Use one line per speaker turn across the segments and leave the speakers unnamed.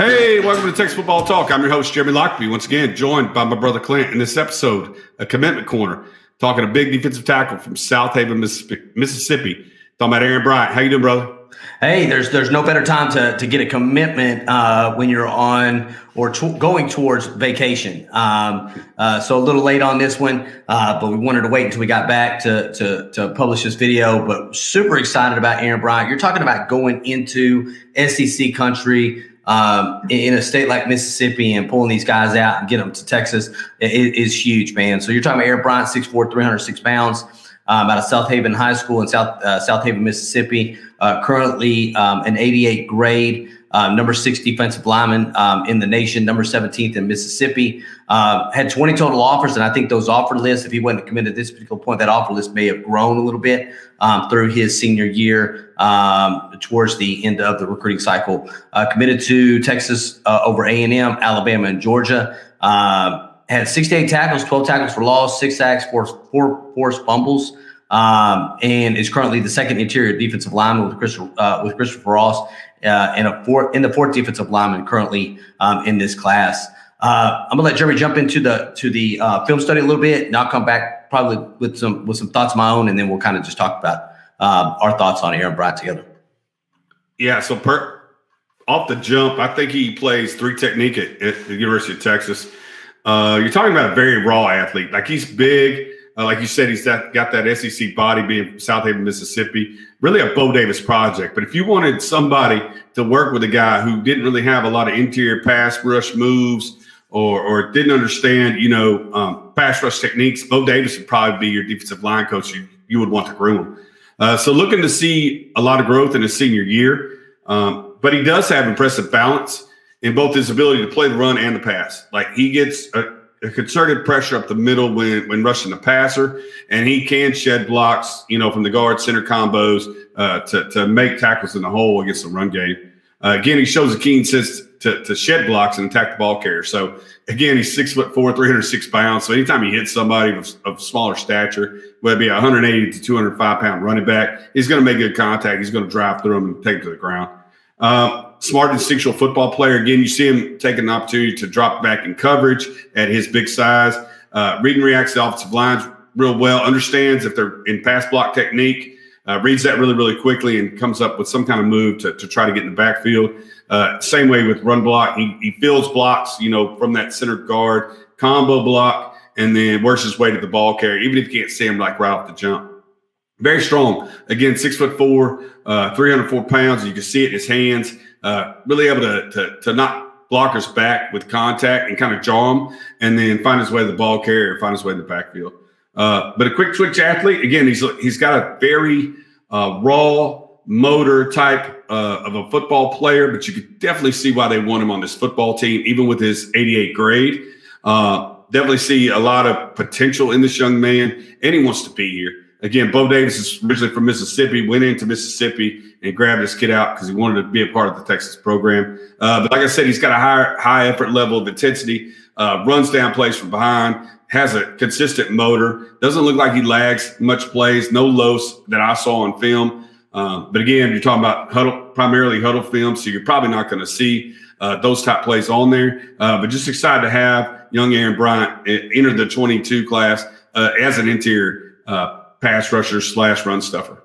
Hey, welcome to Texas Football Talk. I'm your host, 𝗟𝗓𝗏𝗘, once again joined by my brother Clint in this episode, a commitment corner, talking a big defensive tackle from South Haven, Mississippi. Talking about Aaron Bryant. How you doing, brother?
Hey, there's no better time to get a commitment when you're on or going towards vacation. So a little late on this one, but we wanted to wait until we got back to publish this video. But super excited about Aaron Bryant. You're talking about going into SEC country in a state like Mississippi and pulling these guys out and getting them to Texas is huge, man. So you're talking about Aaron Bryant, 6'4", 306 pounds. Out of South Haven High School in South Haven, Mississippi. Currently an 88 grade, number 6 defensive lineman in the nation, number 17th in Mississippi. Had 20 total offers, and I think those offer lists, if he wasn't committed at this particular point, that offer list may have grown a little bit through his senior year towards the end of the recruiting cycle. Committed to Texas over A&M, Alabama, and Georgia. Had 68 tackles, 12 tackles for loss, 6 sacks, 4 forced fumbles, and is currently the second interior defensive lineman with Christopher Ross, and the fourth defensive lineman currently in this class. I'm gonna let Jeremy jump into the film study a little bit, and I'll come back probably with some thoughts of my own, and then we'll kind of just talk about our thoughts on Aaron Bryant together.
Yeah, so off the jump, I think he plays 3 technique at the University of Texas. You're talking about a very raw athlete. Like, he's big. Like you said, he's got that SEC body, being from South Haven, Mississippi. Really a Bo Davis project. But if you wanted somebody to work with a guy who didn't really have a lot of interior pass rush moves or didn't understand, pass rush techniques, Bo Davis would probably be your defensive line coach. You would want to groom him. So looking to see a lot of growth in his senior year. But he does have impressive balance in both his ability to play the run and the pass. Like, he gets a concerted pressure up the middle when rushing the passer, and he can shed blocks, from the guard center combos to make tackles in the hole against the run game. Again, he shows a keen sense to shed blocks and attack the ball carrier. So again, he's 6'4", 306 pounds. So anytime he hits somebody of smaller stature, whether it be a 180 to 205 pound running back, he's going to make good contact. He's going to drive through him and take him to the ground. Smart, instinctual football player. Again, you see him taking an opportunity to drop back in coverage at his big size. Read and reacts to the offensive lines real well. Understands if they're in pass block technique. Reads that really, really quickly and comes up with some kind of move to try to get in the backfield. Same way with run block. He fills blocks, from that center guard, combo block, and then works his way to the ball carrier, even if you can't see him right off the jump. Very strong. Again, 6'4", 304 pounds. You can see it in his hands. Really able to knock blockers back with contact and kind of jar them, and then find his way to the ball carrier, find his way to the backfield. But a quick twitch athlete. Again, he's got a very raw motor type of a football player, but you could definitely see why they want him on this football team, even with his 88 grade. Definitely see a lot of potential in this young man, and he wants to be here. Again, Bo Davis is originally from Mississippi, went into Mississippi and grabbed this kid out because he wanted to be a part of the Texas program. But like I said, he's got a high effort level of intensity, runs down plays from behind, has a consistent motor, doesn't look like he lags much plays, no lows that I saw on film. But again, you're talking about primarily huddle film, so you're probably not going to see those type plays on there. But just excited to have young Aaron Bryant enter the 22 class as an interior pass rusher / run stuffer.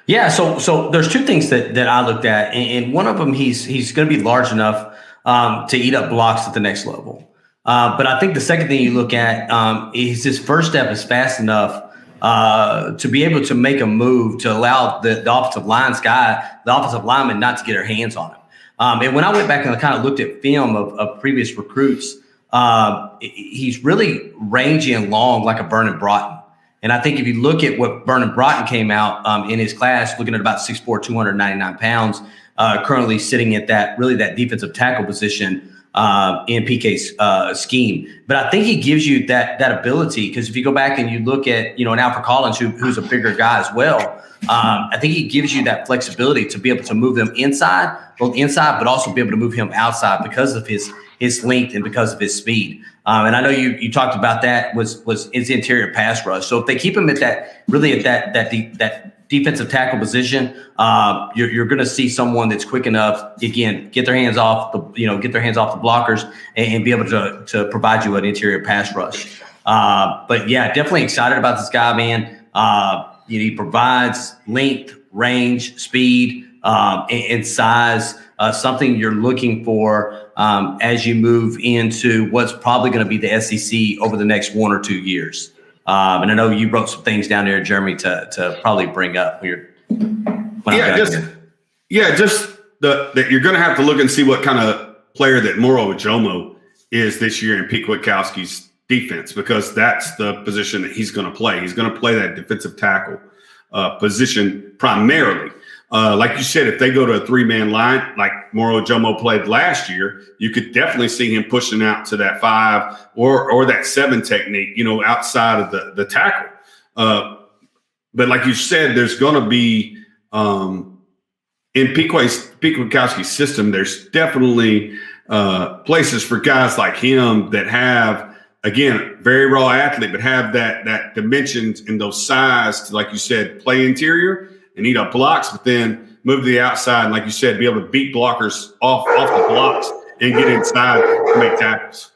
Yeah, so there's 2 things that I looked at, and one of them, he's going to be large enough to eat up blocks at the next level. But I think the second thing you look at is his first step is fast enough to be able to make a move to allow the offensive lineman not to get their hands on him. And when I went back and I kind of looked at film of previous recruits, he's really rangy and long like a Vernon Broughton. And I think if you look at what Vernon Broughton came out in his class, looking at about 6'4", 299 pounds, currently sitting at that defensive tackle position in PK's scheme. But I think he gives you that ability, because if you go back and you look at, an Alfred Collins, who's a bigger guy as well, I think he gives you that flexibility to be able to move them both inside, but also be able to move him outside because of his length and because of his speed. And I know you talked about that was his interior pass rush. So if they keep him at that defensive tackle position, you're going to see someone that's quick enough, again, get their hands off the blockers and be able to provide you an interior pass rush. But yeah, definitely excited about this guy, man. He provides length, range, speed, and size, something you're looking for as you move into what's probably going to be the SEC over the next 1 or 2 years. And I know you wrote some things down there, Jeremy, to probably bring up that
you're going to have to look and see what kind of player that 𝗟𝗟𝗘𝗦𝗧 is this year in Pete Kwiatkowski's defense, because that's the position that he's going to play. He's going to play that defensive tackle position primarily. Like you said, if they go to a 3-man line like 𝗟𝗟𝗘𝗦𝗧 played last year, you could definitely see him pushing out to that 5 or that 7 technique, outside of the tackle. But like you said, there's going to be in Pete Kwiatkowski's system, there's definitely places for guys like him that have, again, very raw athlete, but have that dimensions and those size to, like you said, play interior and eat up blocks, but then move to the outside and, like you said, be able to beat blockers off the blocks and get inside to make tackles.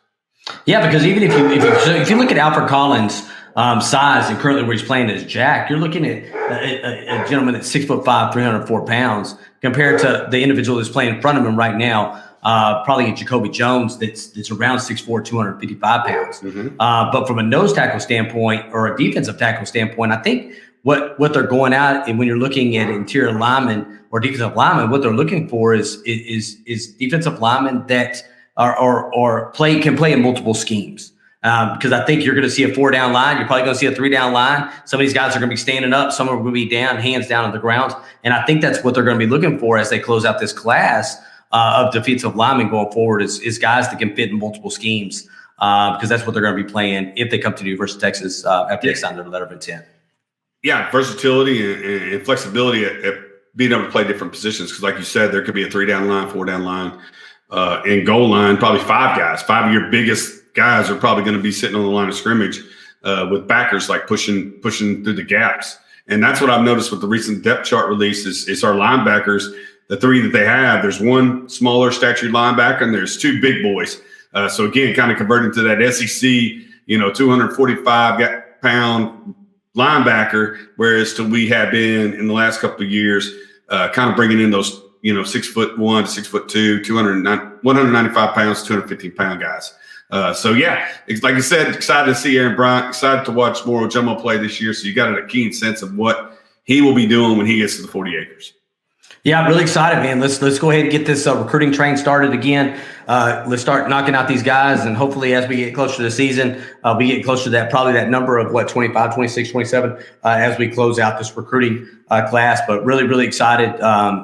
Yeah, because even if you look at Alfred Collins' size and currently where he's playing as Jack, you're looking at a gentleman that's 6'5", 304 pounds, compared to the individual that's playing in front of him right now, probably Jacoby Jones, that's around 6'4", 255 pounds.
Mm-hmm.
But from a nose tackle standpoint or a defensive tackle standpoint, I think what they're going out, and when you're looking at interior linemen or defensive linemen, what they're looking for is defensive linemen that can play in multiple schemes. Because I think you're going to see a 4-down line. You're probably going to see a 3-down line. Some of these guys are going to be standing up. Some are going to be down, hands down on the ground. And I think that's what they're going to be looking for as they close out this class of defensive linemen going forward is guys that can fit in multiple schemes, because that's what they're going to be playing if they come to the University of Texas after they sign their letter of intent. Yeah,
versatility and flexibility at being able to play different positions. Because like you said, there could be a 3-down line, 4-down line, and goal line, probably 5 guys. 5 of your biggest guys are probably going to be sitting on the line of scrimmage with backers like pushing through the gaps. And that's what I've noticed with the recent depth chart release is our linebackers, the 3 that they have. There's 1 smaller statured linebacker and there's 2 big boys. So again, kind of converting to that SEC, 245-pound linebacker, whereas we have been in the last couple of years, kind of bringing in those, 6'1" to 6'2", 195 pounds, 215-pound guys. So yeah, like I said, excited to see Aaron Bryant, excited to watch 𝗟𝗟𝗘𝗦𝗧 play this year. So you got a keen sense of what he will be doing when he gets to the 40 acres.
Yeah, I'm really excited, man. Let's go ahead and get this recruiting train started again. Let's start knocking out these guys, and hopefully as we get closer to the season, we get closer to that number of 25, 26, 27 as we close out this recruiting class. But really, really excited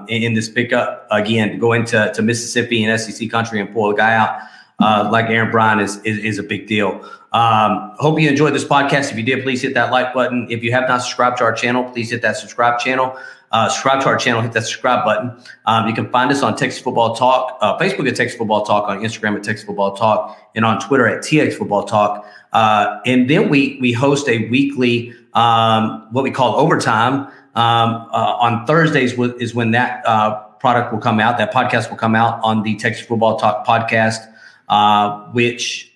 in this pickup again to go into Mississippi and SEC country and pull a guy out like Aaron Bryant is a big deal. Hope you enjoyed this podcast. If you did, please hit that like button. If you have not subscribed to our channel, please hit that subscribe channel. Subscribe to our channel, hit that subscribe button. You can find us on Texas Football Talk, Facebook at Texas Football Talk, on Instagram at Texas Football Talk, and on Twitter at TX Football Talk. And then we host a weekly, what we call overtime. On Thursdays is when that product will come out. That podcast will come out on the Texas Football Talk podcast, which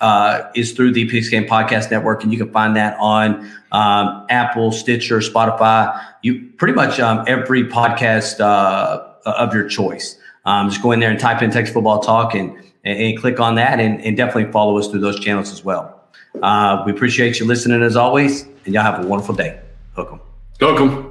is through the Pigskin Podcast Network, and you can find that on Apple, Stitcher, Spotify. You pretty much every podcast of your choice. Just go in there and type in Texas Football Talk and click on that, and definitely follow us through those channels as well. We appreciate you listening as always, and y'all have a wonderful day. Hook 'em.
Hook 'em.